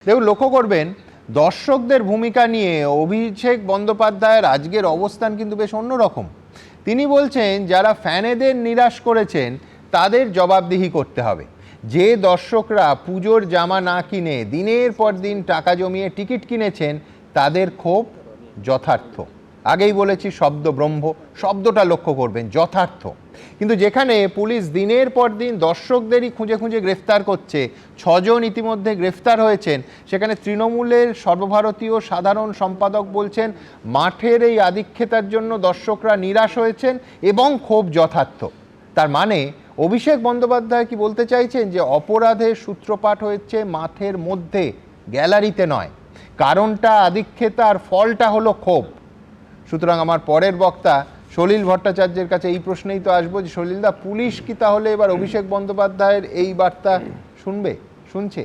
দেখুন, লক্ষ্য করবেন দর্শকদের ভূমিকা নিয়ে অভিষেক বন্দ্যোপাধ্যায়ের আজকের অবস্থান কিন্তু বেশ অন্যরকম। তিনি বলছেন যারা ফ্যানেদের নিরাশ করেছেন তাদের জবাবদিহি করতে হবে। যে দর্শকরা পুজোর জামা না কিনে দিনের পর দিন টাকা জমিয়ে টিকিট কিনেছেন তাদের ক্ষোভ যথার্থ। আগেই বলেছি শব্দ ব্রহ্ম, শব্দটা লক্ষ্য করবেন, যথার্থ। কিন্তু যেখানে পুলিশ দিনের পর দিন দর্শকদেরই খুঁজে খুঁজে গ্রেফতার করছে, 6 জন ইতিমধ্যে গ্রেফতার হয়েছেন, সেখানে তৃণমূলের সর্বভারতীয় সাধারণ সম্পাদক বলছেন মাঠের এই আধিক্যতার জন্য দর্শকরা নিরাশ হয়েছেন এবং ক্ষোভ যথার্থ। তার মানে অভিষেক বন্দ্যোপাধ্যায় কি বলতে চাইছেন যে অপরাধের সূত্রপাত হয়েছে মাঠের মধ্যে, গ্যালারিতে নয়? কারণটা আধিক্যতা আর ফলটা হলো ক্ষোভ। সুতরাং আমার পরের বক্তা সলিল ভট্টাচার্যের কাছে এই প্রশ্নেই তো আসবো যে সলিলদা, পুলিশ কি তাহলে এবার অভিষেক বন্দ্যোপাধ্যায়ের এই বার্তা শুনছে?